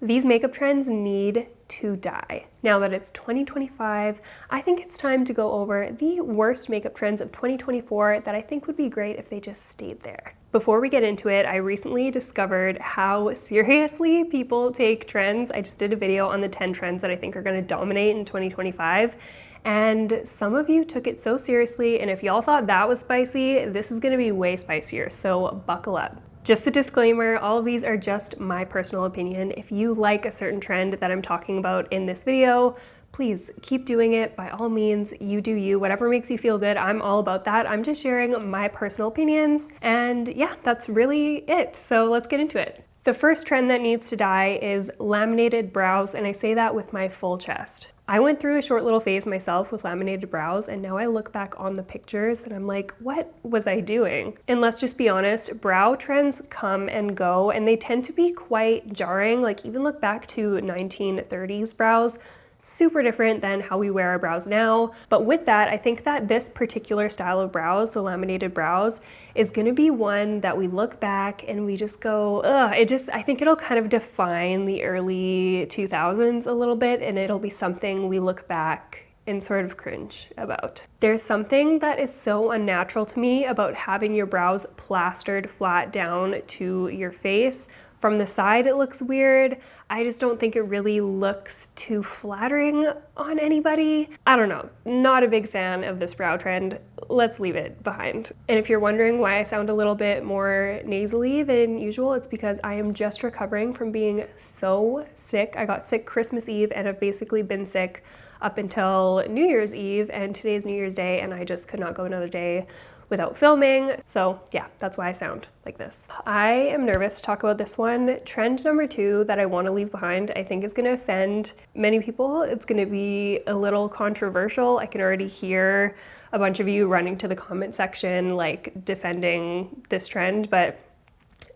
These makeup trends need to die. Now that it's 2025, I think it's time to go over the worst makeup trends of 2024 that I think would be great if they just stayed there. Before we get into it, I recently discovered how seriously people take trends. I just did a video on the 10 trends that I think are going to dominate in 2025. And some of you took it so seriously, and if y'all thought that was spicy, this is going to be way spicier, so buckle up. Just a disclaimer, all of these are just my personal opinion. If you like a certain trend that I'm talking about in this video, please keep doing it. By all means, you do you. Whatever makes you feel good, I'm all about that. I'm just sharing my personal opinions, and yeah, that's really it. So let's get into it. The first trend that needs to die is laminated brows, and I say that with my full chest. I went through a short little phase myself with laminated brows, and now I look back on the pictures and I'm like, what was I doing? And let's just be honest, brow trends come and go, and they tend to be quite jarring. Like, even look back to 1930s brows, super different than how we wear our brows now. But with that, I think that this particular style of brows, the laminated brows, is gonna be one that we look back and we just go, ugh, I think it'll kind of define the early 2000s a little bit, and it'll be something we look back and sort of cringe about. There's something that is so unnatural to me about having your brows plastered flat down to your face. From the side, it looks weird. I just don't think it really looks too flattering on anybody. I don't know, not a big fan of this brow trend. Let's leave it behind. And if you're wondering why I sound a little bit more nasally than usual, it's because I am just recovering from being so sick. I got sick Christmas Eve and have basically been sick up until New Year's Eve, and today's New Year's Day, and I just could not go another day without filming. So yeah, that's why I sound like this. I am nervous to talk about this one. Trend number 2 that I want to leave behind, I think is going to offend many people. It's going to be a little controversial. I can already hear a bunch of you running to the comment section, like defending this trend, but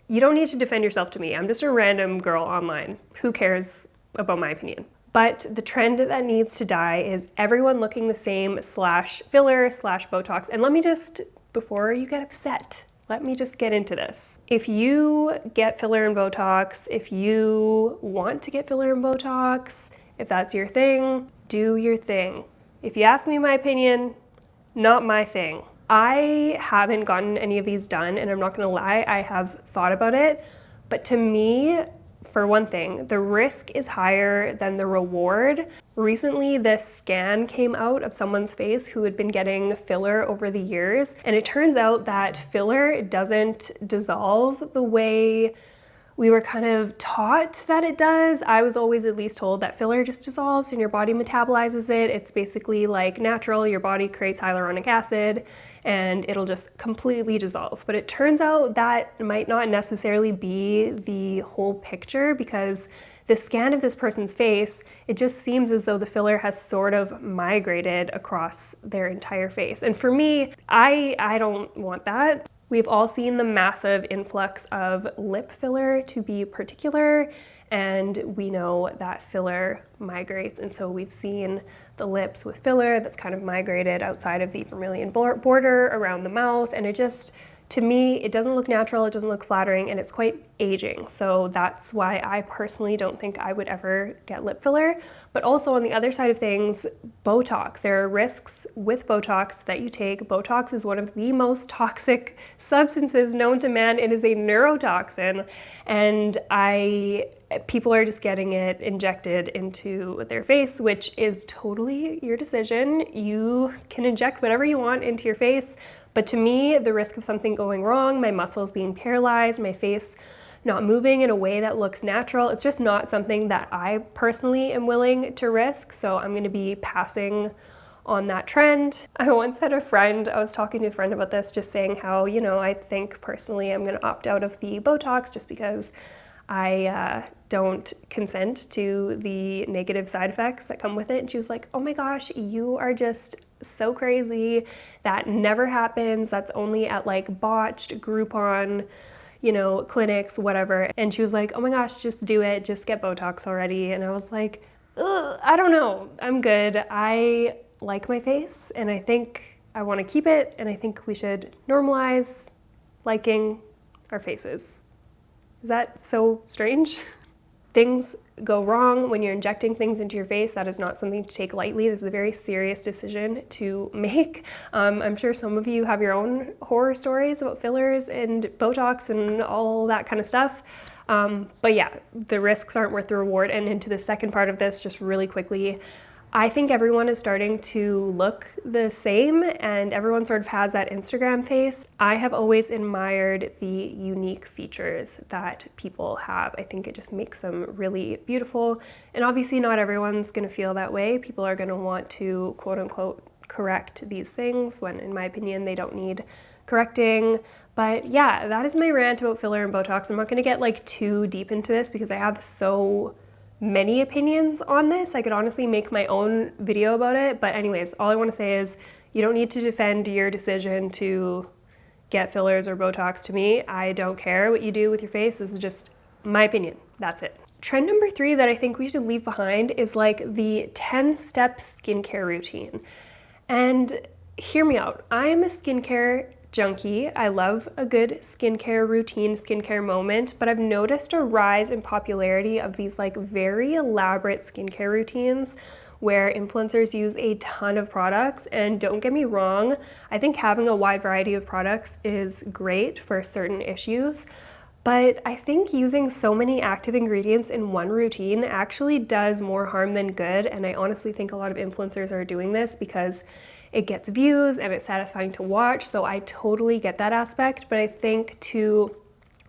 you don't need to defend yourself to me. I'm just a random girl online. Who cares about my opinion? But the trend that needs to die is everyone looking the same slash filler slash Botox. And let me just, before you get upset, let me just get into this. If you get filler and Botox, if you want to get filler and Botox, if that's your thing, do your thing. If you ask me my opinion, not my thing. I haven't gotten any of these done, and I'm not gonna lie, I have thought about it, but to me, for one thing, the risk is higher than the reward. Recently, this scan came out of someone's face who had been getting filler over the years, and it turns out that filler doesn't dissolve the way we were kind of taught that it does. I was always at least told that filler just dissolves and your body metabolizes it. It's basically like natural, your body creates hyaluronic acid and it'll just completely dissolve. But it turns out that might not necessarily be the whole picture, because the scan of this person's face, it just seems as though the filler has sort of migrated across their entire face. And for me, I don't want that. We've all seen the massive influx of lip filler, to be particular, and we know that filler migrates, and so we've seen the lips with filler that's kind of migrated outside of the vermilion border around the mouth, and it just, to me, it doesn't look natural, it doesn't look flattering, and it's quite aging. So that's why I personally don't think I would ever get lip filler. But also on the other side of things, Botox. There are risks with Botox that you take. Botox is one of the most toxic substances known to man. It is a neurotoxin, and people are just getting it injected into their face, which is totally your decision. You can inject whatever you want into your face, but to me, the risk of something going wrong, my muscles being paralyzed, my face not moving in a way that looks natural, it's just not something that I personally am willing to risk. So I'm going to be passing on that trend. I once had a friend, I was talking to a friend about this, just saying how, you know, I think personally I'm going to opt out of the Botox just because I don't consent to the negative side effects that come with it. And she was like, oh my gosh, you are just so crazy. That never happens. That's only at like botched Groupon, you know, clinics, whatever. And she was like, oh my gosh, just do it. Just get Botox already. And I was like, ugh, I don't know. I'm good. I like my face and I think I want to keep it. And I think we should normalize liking our faces. Is that so strange? Things go wrong when you're injecting things into your face. That is not something to take lightly. This is a very serious decision to make. I'm sure some of you have your own horror stories about fillers and Botox and all that kind of stuff. But yeah, the risks aren't worth the reward. And into the second part of this, just really quickly, I think everyone is starting to look the same and everyone sort of has that Instagram face. I have always admired the unique features that people have. I think it just makes them really beautiful. And obviously not everyone's gonna feel that way. People are gonna want to quote unquote correct these things when in my opinion they don't need correcting. But yeah, that is my rant about filler and Botox. I'm not gonna get like too deep into this because I have so many opinions on this. I could honestly make my own video about it. But anyways, all I want to say is you don't need to defend your decision to get fillers or Botox. To me, I don't care what you do with your face. This is just my opinion. That's it. Trend number 3 that I think we should leave behind is like the 10-step skincare routine. And hear me out. I am a skincare junkie. I love a good skincare routine, skincare moment, but I've noticed a rise in popularity of these like very elaborate skincare routines where influencers use a ton of products. And don't get me wrong, I think having a wide variety of products is great for certain issues, but I think using so many active ingredients in one routine actually does more harm than good. And I honestly think a lot of influencers are doing this because it gets views and it's satisfying to watch. So I totally get that aspect. But I think to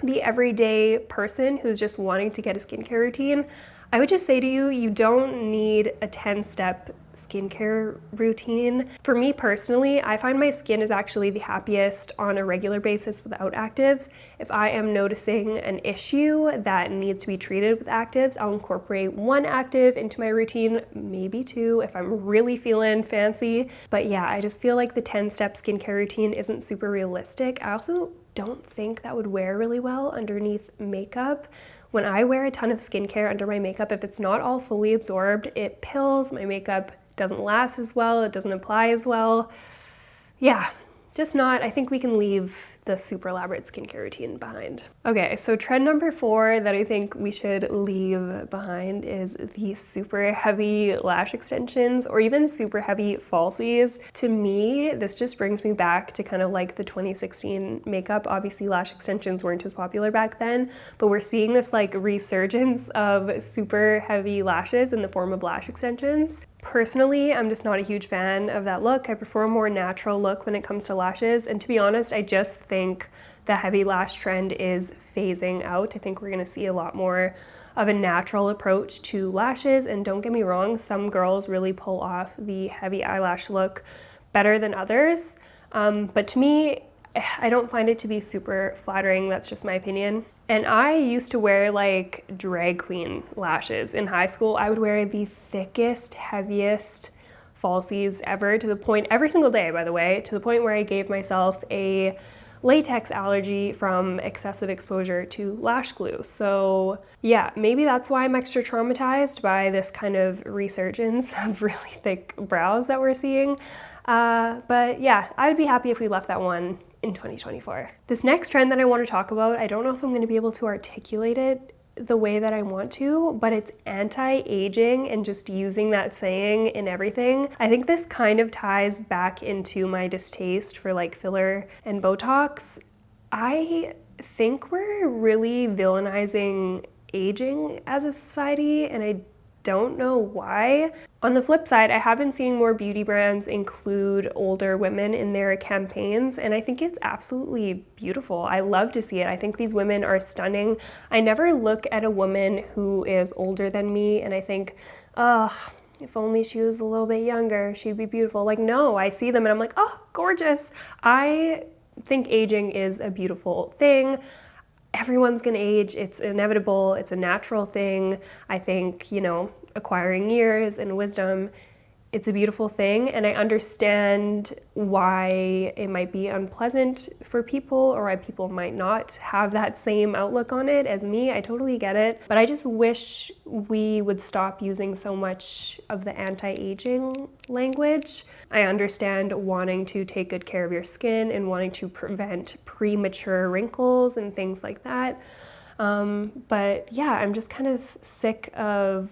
the everyday person who's just wanting to get a skincare routine, I would just say to you, you don't need a 10-step skincare routine. For me personally, I find my skin is actually the happiest on a regular basis without actives. If I am noticing an issue that needs to be treated with actives, I'll incorporate 1 active into my routine, maybe 2 if I'm really feeling fancy. But yeah, I just feel like the 10-step skincare routine isn't super realistic. I also don't think that would wear really well underneath makeup. When I wear a ton of skincare under my makeup, if it's not all fully absorbed, it pills, my makeup doesn't last as well, it doesn't apply as well. Yeah, just not. I think we can leave the super elaborate skincare routine behind. Okay, so trend number 4 that I think we should leave behind is the super heavy lash extensions or even super heavy falsies. To me, this just brings me back to kind of like the 2016 makeup. Obviously, lash extensions weren't as popular back then, but we're seeing this like resurgence of super heavy lashes in the form of lash extensions. Personally, I'm just not a huge fan of that look. I prefer a more natural look when it comes to lashes. And to be honest, I just think the heavy lash trend is phasing out. I think we're gonna see a lot more of a natural approach to lashes. And don't get me wrong, some girls really pull off the heavy eyelash look better than others. But to me, I don't find it to be super flattering. That's just my opinion. And I used to wear like drag queen lashes in high school. I would wear the thickest, heaviest falsies ever, to the point, every single day by the way, to the point where I gave myself a latex allergy from excessive exposure to lash glue. So yeah, maybe that's why I'm extra traumatized by this kind of resurgence of really thick brows that we're seeing. But yeah, I would be happy if we left that one in 2024. This next trend that I want to talk about, I don't know if I'm going to be able to articulate it the way that I want to, but it's anti-aging and just using that saying in everything. I think this kind of ties back into my distaste for like filler and Botox. I think we're really villainizing aging as a society, and I don't know why. On the flip side, I have been seeing more beauty brands include older women in their campaigns, and I think it's absolutely beautiful. I love to see it. I think these women are stunning. I never look at a woman who is older than me and I think, oh, if only she was a little bit younger, she'd be beautiful. Like, no, I see them and I'm like, oh, gorgeous. I think aging is a beautiful thing. Everyone's gonna age, it's inevitable, it's a natural thing. I think, you know, acquiring years and wisdom, it's a beautiful thing, and I understand why it might be unpleasant for people or why people might not have that same outlook on it as me. I totally get it, but I just wish we would stop using so much of the anti-aging language. I understand wanting to take good care of your skin and wanting to prevent premature wrinkles and things like that. But yeah, I'm just kind of sick of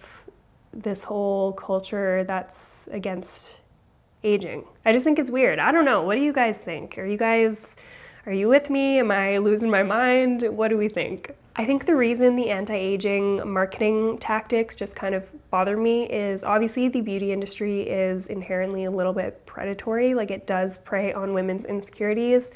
this whole culture that's against aging. I just think it's weird. I don't know. What do you guys think? Are you with me? Am I losing my mind? What do we think? I think the reason the anti-aging marketing tactics just kind of bother me is obviously the beauty industry is inherently a little bit predatory. Like, it does prey on women's insecurities.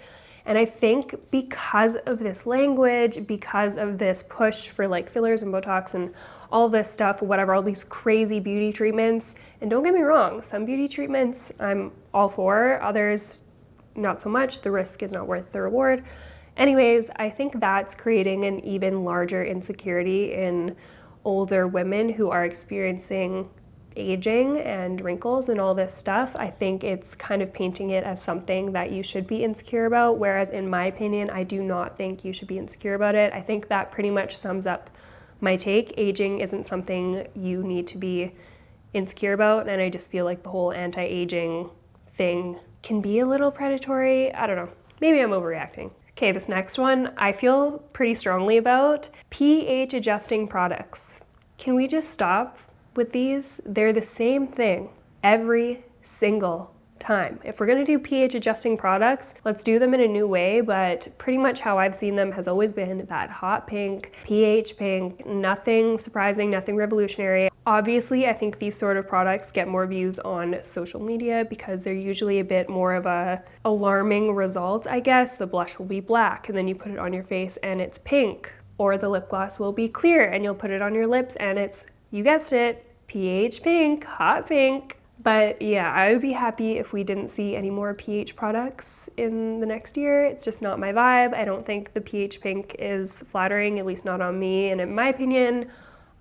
And I think because of this language, because of this push for like fillers and botox and all this stuff, whatever, all these crazy beauty treatments, and don't get me wrong, some beauty treatments I'm all for, others not so much. The risk is not worth the reward. Anyways, I think that's creating an even larger insecurity in older women who are experiencing aging and wrinkles and all this stuff. I think it's kind of painting it as something that you should be insecure about, whereas in my opinion, I do not think you should be insecure about it. I think that pretty much sums up my take. Aging isn't something you need to be insecure about, and I just feel like the whole anti-aging thing can be a little predatory. I don't know. Maybe I'm overreacting. Okay, this next one I feel pretty strongly about. pH adjusting products. Can we just stop with these? They're the same thing every single time. If we're gonna do pH adjusting products, let's do them in a new way, but pretty much how I've seen them has always been that hot pink, pH pink, nothing surprising, nothing revolutionary. Obviously, I think these sort of products get more views on social media because they're usually a bit more of a alarming result, I guess. The blush will be black and then you put it on your face and it's pink, or the lip gloss will be clear and you'll put it on your lips and it's, you guessed it, pH pink, hot pink. But yeah, I would be happy if we didn't see any more pH products in the next year. It's just not my vibe. I don't think the pH pink is flattering, at least not on me, and in my opinion,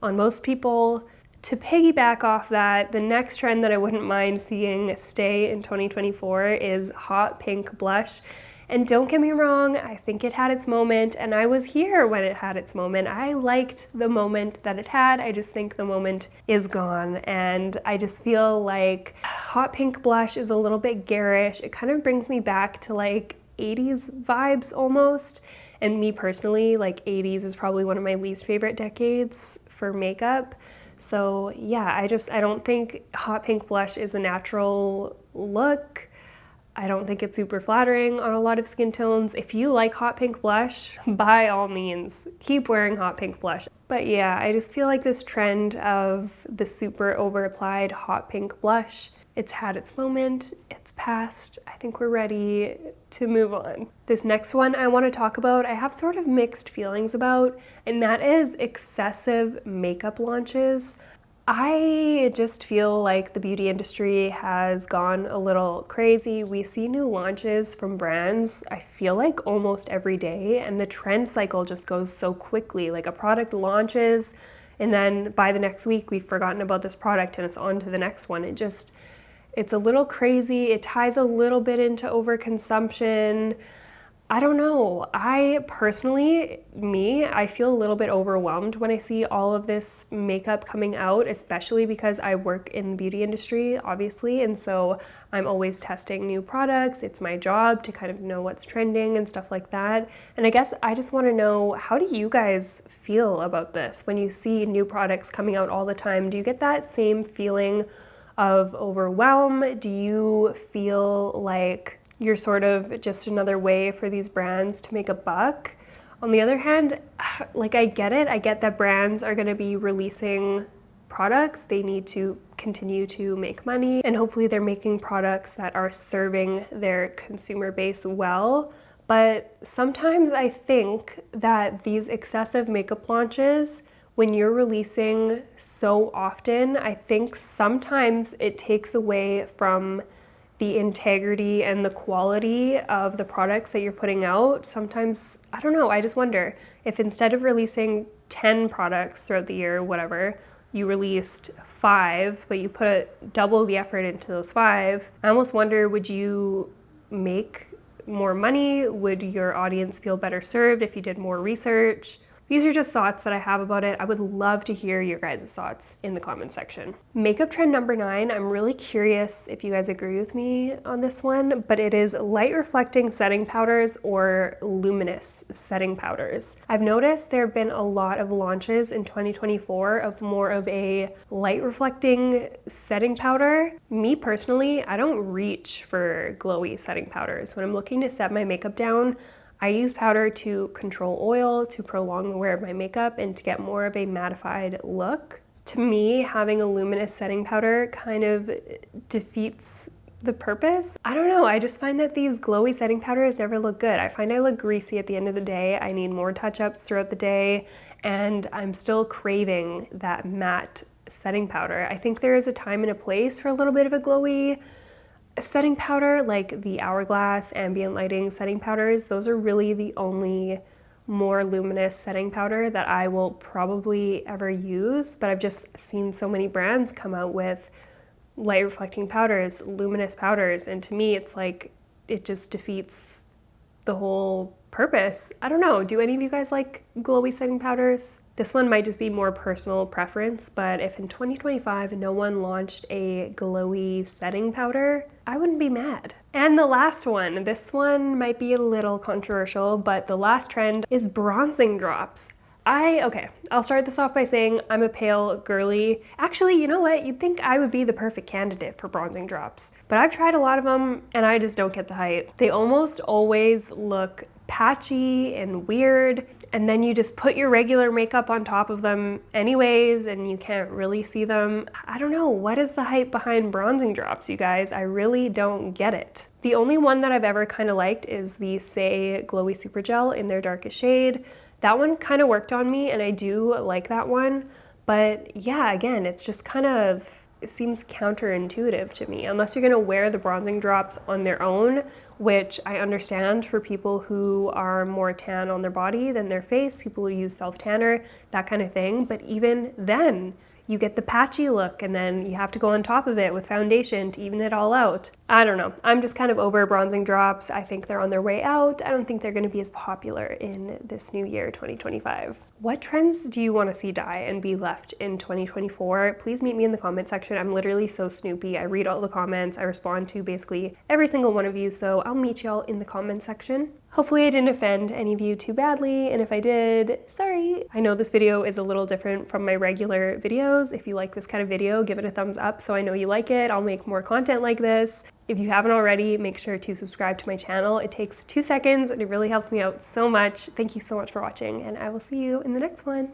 on most people. To piggyback off that, the next trend that I wouldn't mind seeing stay in 2024 is hot pink blush. And don't get me wrong, I think it had its moment, and I was here when it had its moment. I liked the moment that it had. I just think the moment is gone, and I just feel like hot pink blush is a little bit garish. It kind of brings me back to like 80s vibes almost. And me personally, like 80s is probably one of my least favorite decades for makeup. So yeah, I don't think hot pink blush is a natural look. I don't think it's super flattering on a lot of skin tones. If you like hot pink blush, by all means, keep wearing hot pink blush. But yeah, I just feel like this trend of the super over applied hot pink blush, it's had its moment, it's past. I think we're ready to move on. This next one I want to talk about, I have sort of mixed feelings about, and that is excessive makeup launches. I just feel like the beauty industry has gone a little crazy. We see new launches from brands, I feel like almost every day, and the trend cycle just goes so quickly. Like, a product launches and then by the next week we've forgotten about this product and it's on to the next one. It's a little crazy. It ties a little bit into overconsumption. I don't know. I personally, I feel a little bit overwhelmed when I see all of this makeup coming out, especially because I work in the beauty industry, obviously, and so I'm always testing new products. It's my job to kind of know what's trending and stuff like that. And I guess I just want to know, how do you guys feel about this? When you see new products coming out all the time, do you get that same feeling of overwhelm? Do you feel like you're sort of just another way for these brands to make a buck? On the other hand, like, I get it. I get that brands are going to be releasing products. They need to continue to make money, and hopefully they're making products that are serving their consumer base well. But sometimes I think that these excessive makeup launches, when you're releasing so often, I think sometimes it takes away from the integrity and the quality of the products that you're putting out. Sometimes, I don't know, I just wonder if instead of releasing 10 products throughout the year, whatever, you released 5, but you put double the effort into those 5, I almost wonder, would you make more money? Would your audience feel better served if you did more research? These are just thoughts that I have about it. I would love to hear your guys' thoughts in the comment section. Makeup trend number 9, I'm really curious if you guys agree with me on this one, but it is light reflecting setting powders or luminous setting powders. I've noticed there have been a lot of launches in 2024 of more of a light reflecting setting powder. Me personally, I don't reach for glowy setting powders. When I'm looking to set my makeup down, I use powder to control oil, to prolong the wear of my makeup, and to get more of a mattified look. To me, having a luminous setting powder kind of defeats the purpose. I don't know, I just find that these glowy setting powders never look good. I find I look greasy at the end of the day. I need more touch-ups throughout the day, and I'm still craving that matte setting powder. I think there is a time and a place for a little bit of a glowy setting powder, like the Hourglass ambient lighting setting powders. Those are really the only more luminous setting powder that I will probably ever use, but I've just seen so many brands come out with light reflecting powders, luminous powders, and to me it's like it just defeats the whole purpose. I don't know, do any of you guys like glowy setting powders? This one might just be more personal preference, but if in 2025 no one launched a glowy setting powder, I wouldn't be mad. And the last one, this one might be a little controversial, but the last trend is bronzing drops. Okay, I'll start this off by saying I'm a pale girly. Actually, you know what? You'd think I would be the perfect candidate for bronzing drops, but I've tried a lot of them and I just don't get the hype. They almost always look patchy and weird, and then you just put your regular makeup on top of them anyways and you can't really see them. I don't know, what is the hype behind bronzing drops, you guys? I really don't get it. The only one that I've ever kind of liked is the Say Glowy Super Gel in their darkest shade. That one kind of worked on me and I do like that one, but yeah, again, it's just kind of, it seems counterintuitive to me. Unless you're gonna wear the bronzing drops on their own, which I understand for people who are more tan on their body than their face, people who use self-tanner, that kind of thing. But even then, you get the patchy look and then you have to go on top of it with foundation to even it all out. I don't know. I'm just kind of over bronzing drops. I think they're on their way out. I don't think they're going to be as popular in this new year, 2025. What trends do you want to see die and be left in 2024? Please meet me in the comment section. I'm literally so snoopy. I read all the comments. I respond to basically every single one of you, so I'll meet y'all in the comment section. Hopefully I didn't offend any of you too badly, and if I did, sorry. I know this video is a little different from my regular videos. If you like this kind of video, give it a thumbs up so I know you like it. I'll make more content like this. If you haven't already, make sure to subscribe to my channel. It takes 2 seconds and it really helps me out so much. Thank you so much for watching, and I will see you in the next one.